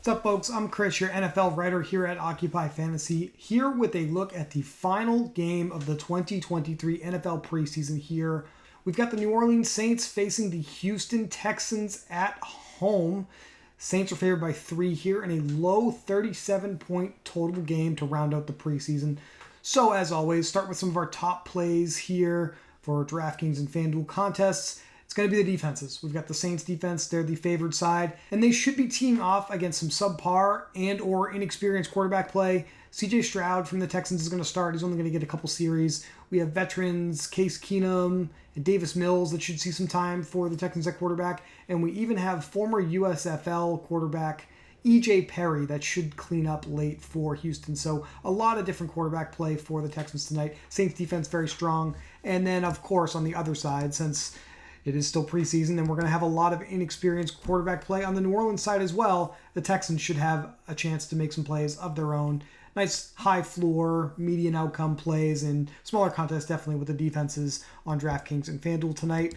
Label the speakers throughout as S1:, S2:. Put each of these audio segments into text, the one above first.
S1: What's up, folks? I'm Chris, your NFL writer here at Occupy Fantasy, here with a look at the final game of the 2023 NFL preseason here. We've got the New Orleans Saints facing the Houston Texans at home. Saints are favored by 3 here in a low 37-point total game to round out the preseason. So, as always, start with some of our top plays here for DraftKings and FanDuel contests. It's going to be the defenses. We've got the Saints defense. They're the favored side, and they should be teeing off against some subpar and or inexperienced quarterback play. CJ Stroud from the Texans is going to start. He's only going to get a couple series. We have veterans Case Keenum and Davis Mills that should see some time for the Texans at quarterback. And we even have former USFL quarterback EJ Perry that should clean up late for Houston. So a lot of different quarterback play for the Texans tonight. Saints defense very strong. And then, of course, on the other side, since it is still preseason, and we're going to have a lot of inexperienced quarterback play on the New Orleans side as well. The Texans should have a chance to make some plays of their own. Nice high floor, median outcome plays in smaller contests, definitely with the defenses on DraftKings and FanDuel tonight.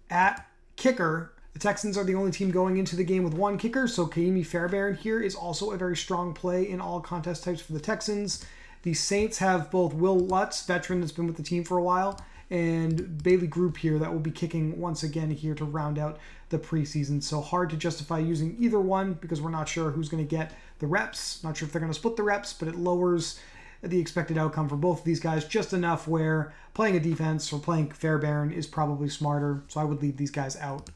S1: At kicker, the Texans are the only team going into the game with one kicker, so Kaimi Fairbairn here is also a very strong play in all contest types for the Texans. The Saints have both Will Lutz, veteran that's been with the team for a while, and Bailey Group here that will be kicking once again here to round out the preseason. So hard to justify using either one because we're not sure who's going to get the reps. Not sure if they're going to split the reps, but it lowers the expected outcome for both of these guys just enough where playing a defense or playing Fairbairn is probably smarter. So I would leave these guys out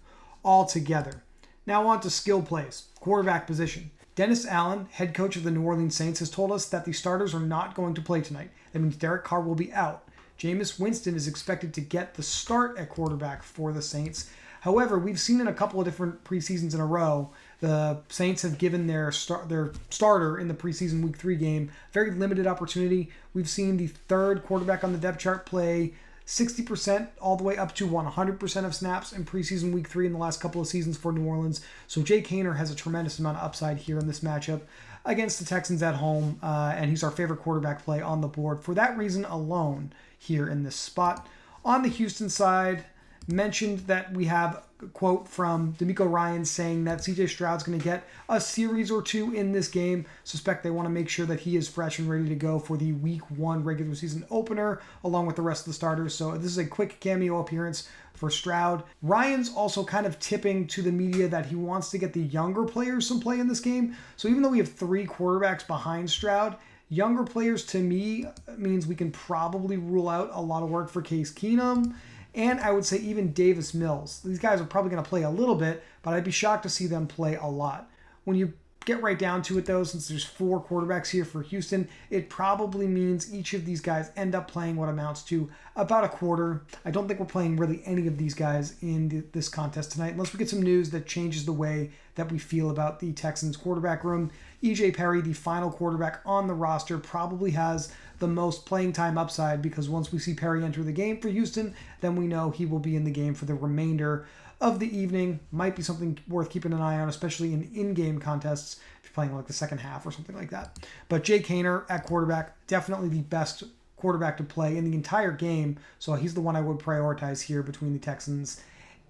S1: altogether. Now on to skill plays. Quarterback position. Dennis Allen, head coach of the New Orleans Saints, has told us that the starters are not going to play tonight. That means Derek Carr will be out. Jameis Winston is expected to get the start at quarterback for the Saints. However, we've seen in a couple of different preseasons in a row, the Saints have given their starter in the preseason Week 3 game very limited opportunity. We've seen the third quarterback on the depth chart play 60% all the way up to 100% of snaps in preseason Week 3 in the last couple of seasons for New Orleans. So Jake Haener has a tremendous amount of upside here in this matchup against the Texans at home, and he's our favorite quarterback play on the board for that reason alone here in this spot. On the Houston side, mentioned that we have a quote from D'Amico Ryans saying that CJ Stroud's going to get a series or two in this game. Suspect they want to make sure that he is fresh and ready to go for the Week 1 regular season opener along with the rest of the starters. So this is a quick cameo appearance for Stroud. Ryan's also kind of tipping to the media that he wants to get the younger players some play in this game. So even though we have 3 quarterbacks behind Stroud, younger players to me means we can probably rule out a lot of work for Case Keenum. And I would say even Davis Mills. These guys are probably going to play a little bit, but I'd be shocked to see them play a lot. When you get right down to it, though, since there's 4 quarterbacks here for Houston, it probably means each of these guys end up playing what amounts to about a quarter. I don't think we're playing really any of these guys in this contest tonight, unless we get some news that changes the way that we feel about the Texans quarterback room. EJ Perry, the final quarterback on the roster, probably has the most playing time upside because once we see Perry enter the game for Houston, then we know he will be in the game for the remainder of the evening. Might be something worth keeping an eye on, especially in in-game contests if you're playing like the second half or something like that. But Jake Haener at quarterback, definitely the best quarterback to play in the entire game. So he's the one I would prioritize here between the Texans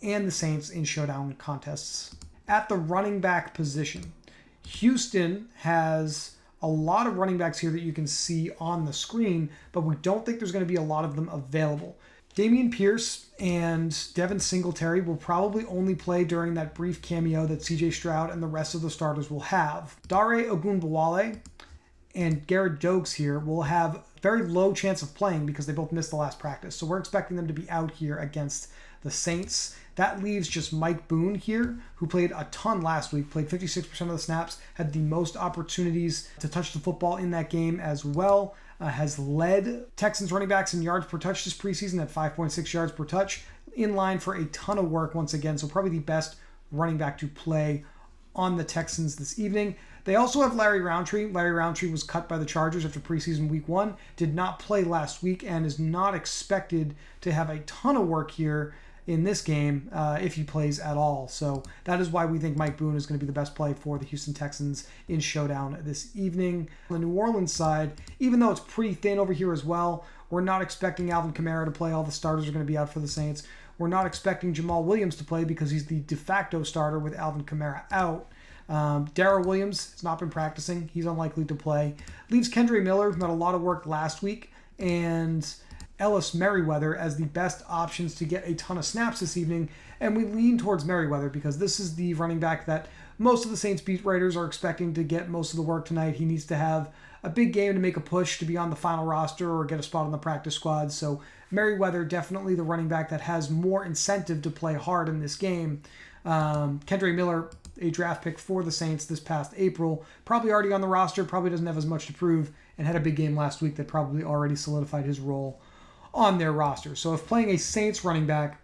S1: and the Saints in showdown contests. At the running back position, Houston has a lot of running backs here that you can see on the screen, but we don't think there's going to be a lot of them available. Dameon Pierce and Devin Singletary will probably only play during that brief cameo that CJ Stroud and the rest of the starters will have. Dare Ogunbowale and Garrett Dokes here will have very low chance of playing because they both missed the last practice. So we're expecting them to be out here against the Saints. That leaves just Mike Boone here, who played a ton last week, played 56% of the snaps, had the most opportunities to touch the football in that game as well, has led Texans running backs in yards per touch this preseason at 5.6 yards per touch, in line for a ton of work once again, so probably the best running back to play on the Texans this evening. They also have Larry Roundtree. Larry Roundtree was cut by the Chargers after preseason Week 1, did not play last week, and is not expected to have a ton of work here in this game if he plays at all. So that is why we think Mike Boone is going to be the best play for the Houston Texans in showdown this evening. On the New Orleans side, even though it's pretty thin over here as well, we're not expecting Alvin Kamara to play. All the starters are going to be out for the Saints. We're not expecting Jamal Williams to play because he's the de facto starter with Alvin Kamara out. Darrell Williams has not been practicing. He's unlikely to play. Leaves Kendre Miller, who had a lot of work last week, and Ellis Merriweather as the best options to get a ton of snaps this evening. And we lean towards Merriweather because this is the running back that most of the Saints beat writers are expecting to get most of the work tonight. He needs to have a big game to make a push to be on the final roster or get a spot on the practice squad. So Merriweather, definitely the running back that has more incentive to play hard in this game. Kendre Miller, a draft pick for the Saints this past April, probably already on the roster, probably doesn't have as much to prove, and had a big game last week that probably already solidified his role on their roster. So if playing a Saints running back,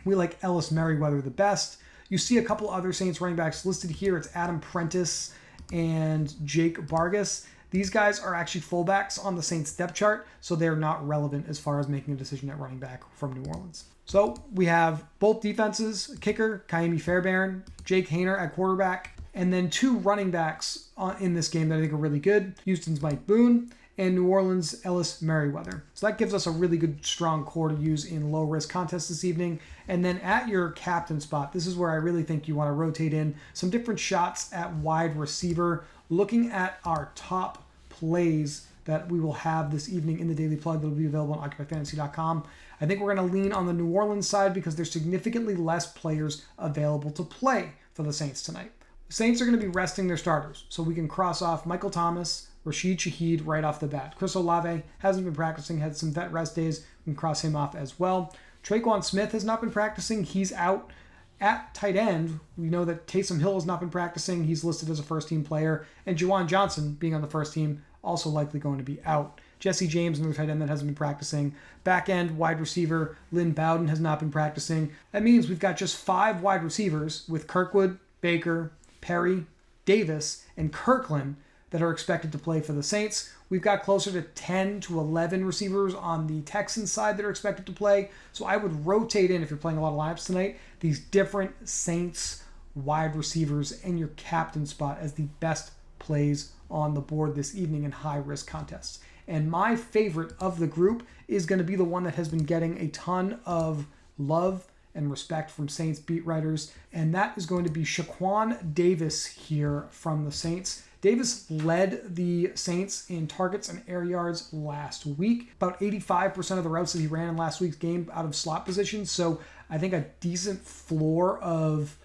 S1: we like Ellis Merriweather the best. You see a couple other Saints running backs listed here. It's Adam Prentice and Jake Vargas. These guys are actually fullbacks on the Saints depth chart, so they're not relevant as far as making a decision at running back from New Orleans. So we have both defenses, kicker, Kaimi Fairbairn, Jake Haener at quarterback, and then two running backs in this game that I think are really good. Houston's Mike Boone and New Orleans' Ellis Merriweather. So that gives us a really good, strong core to use in low-risk contests this evening. And then at your captain spot, this is where I really think you want to rotate in some different shots at wide receiver, looking at our top plays that we will have this evening in the Daily Plug that will be available on OccupyFantasy.com. I think we're going to lean on the New Orleans side because there's significantly less players available to play for the Saints tonight. The Saints are going to be resting their starters, so we can cross off Michael Thomas, Rashid Shaheed right off the bat. Chris Olave hasn't been practicing, had some vet rest days. We can cross him off as well. Traquan Smith has not been practicing. He's out. At tight end, we know that Taysom Hill has not been practicing. He's listed as a first-team player. And Juwan Johnson, being on the first team, also likely going to be out. Jesse James, another tight end that hasn't been practicing. Back end wide receiver Lynn Bowden has not been practicing. That means we've got just 5 wide receivers with Kirkwood, Baker, Perry, Davis, and Kirkland that are expected to play for the Saints. We've got closer to 10 to 11 receivers on the Texans side that are expected to play. So I would rotate in, if you're playing a lot of lineups tonight, these different Saints wide receivers in your captain spot as the best plays on the board this evening in high-risk contests. And my favorite of the group is going to be the one that has been getting a ton of love and respect from Saints beat writers, and that is going to be Shaquan Davis here from the Saints. Davis led the Saints in targets and air yards last week. About 85% of the routes that he ran in last week's game out of slot positions, so I think a decent floor of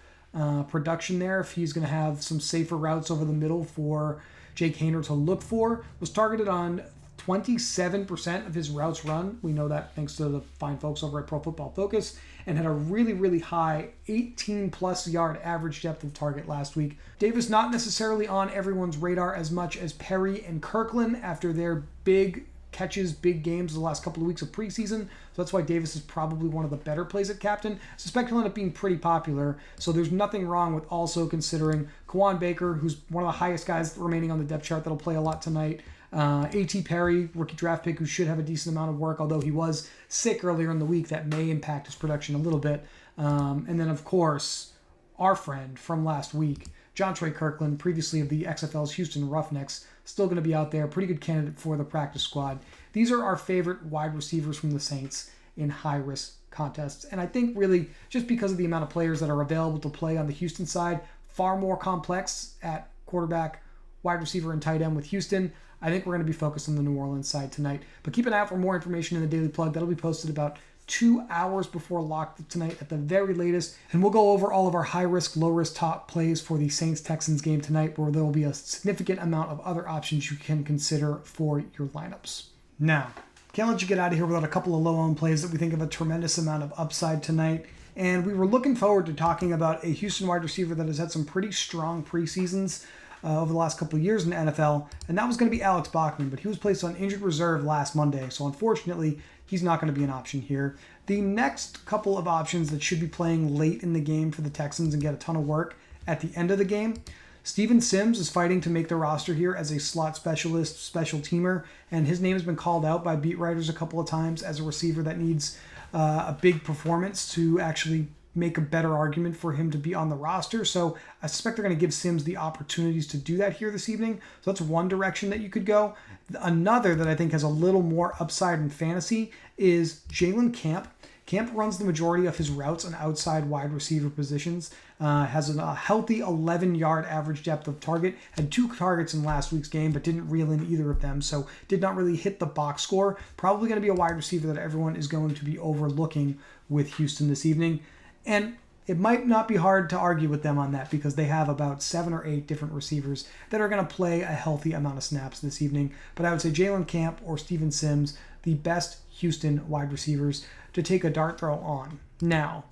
S1: production there if he's going to have some safer routes over the middle for Jake Haener to look for. Was targeted on 27% of his routes run. We know that thanks to the fine folks over at Pro Football Focus, and had a really, really high 18-plus yard average depth of target last week. Davis not necessarily on everyone's radar as much as Perry and Kirkland after their big catches, big games the last couple of weeks of preseason. So that's why Davis is probably one of the better plays at captain. I suspect he'll end up being pretty popular. So there's nothing wrong with also considering Kawan Baker, who's one of the highest guys remaining on the depth chart that'll play a lot tonight. A.T. Perry, rookie draft pick, who should have a decent amount of work, although he was sick earlier in the week. That may impact his production a little bit. And then, of course, our friend from last week, Jontre Kirkland, previously of the XFL's Houston Roughnecks, still going to be out there. Pretty good candidate for the practice squad. These are our favorite wide receivers from the Saints in high-risk contests. And I think really, just because of the amount of players that are available to play on the Houston side, far more complex at quarterback, wide receiver, and tight end with Houston, I think we're going to be focused on the New Orleans side tonight. But keep an eye out for more information in the Daily Plug. That'll be posted about 2 hours before lock tonight at the very latest. And we'll go over all of our high-risk, low-risk top plays for the Saints-Texans game tonight, where there will be a significant amount of other options you can consider for your lineups. Now, can't let you get out of here without a couple of low-owned plays that we think have a tremendous amount of upside tonight. And we were looking forward to talking about a Houston wide receiver that has had some pretty strong preseasons over the last couple of years in the NFL, and that was going to be Alex Bachman, but he was placed on injured reserve last Monday, so unfortunately, he's not going to be an option here. The next couple of options that should be playing late in the game for the Texans and get a ton of work at the end of the game, Steven Sims is fighting to make the roster here as a slot specialist, special teamer, and his name has been called out by beat writers a couple of times as a receiver that needs a big performance to actually make a better argument for him to be on the roster. So I suspect they're going to give Sims the opportunities to do that here this evening. So that's one direction that you could go. Another that I think has a little more upside in fantasy is Jalen Camp. Camp runs the majority of his routes on outside wide receiver positions, has a healthy 11-yard average depth of target, had 2 targets in last week's game, but didn't reel in either of them, so did not really hit the box score. Probably going to be a wide receiver that everyone is going to be overlooking with Houston this evening. And it might not be hard to argue with them on that because they have about 7 or 8 different receivers that are going to play a healthy amount of snaps this evening. But I would say Jalen Camp or Steven Sims, the best Houston wide receivers to take a dart throw on. Now,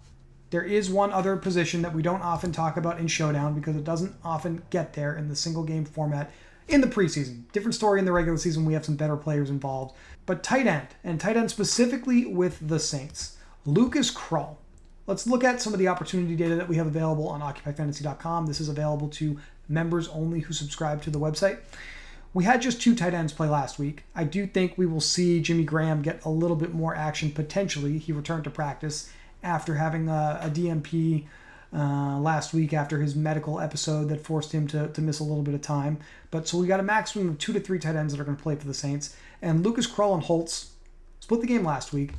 S1: there is one other position that we don't often talk about in Showdown because it doesn't often get there in the single game format in the preseason. Different story in the regular season. We have some better players involved. But tight end, and tight end specifically with the Saints, Lucas Krull. Let's look at some of the opportunity data that we have available on OccupyFantasy.com. This is available to members only who subscribe to the website. We had just 2 tight ends play last week. I do think we will see Jimmy Graham get a little bit more action potentially. He returned to practice after having a DNP last week after his medical episode that forced him to miss a little bit of time. But so we got a maximum of 2 to 3 tight ends that are going to play for the Saints. And Lucas Krull and Holtz split the game last week.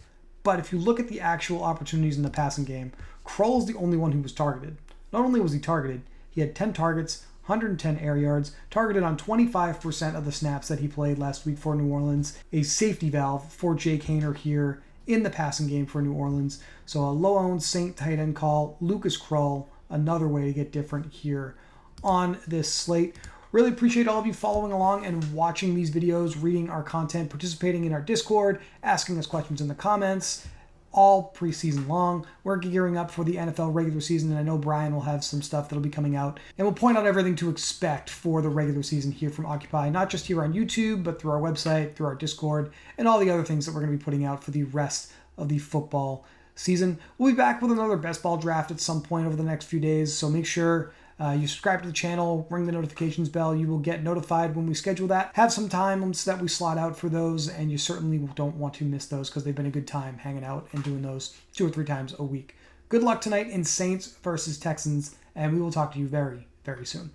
S1: But if you look at the actual opportunities in the passing game, Krull is the only one who was targeted. Not only was he targeted, he had 10 targets, 110 air yards, targeted on 25% of the snaps that he played last week for New Orleans. A safety valve for Jake Haener here in the passing game for New Orleans. So a low-owned Saint tight end call, Lucas Krull, another way to get different here on this slate. Really appreciate all of you following along and watching these videos, reading our content, participating in our Discord, asking us questions in the comments, all preseason long. We're gearing up for the NFL regular season, and I know Brian will have some stuff that'll be coming out. And we'll point out everything to expect for the regular season here from Occupy, not just here on YouTube, but through our website, through our Discord, and all the other things that we're going to be putting out for the rest of the football season. We'll be back with another best ball draft at some point over the next few days, so make sure you subscribe to the channel, ring the notifications bell. You will get notified when we schedule that. Have some times that we slot out for those, and you certainly don't want to miss those because they've been a good time hanging out and doing those 2 or 3 times a week. Good luck tonight in Saints versus Texans, and we will talk to you very, very soon.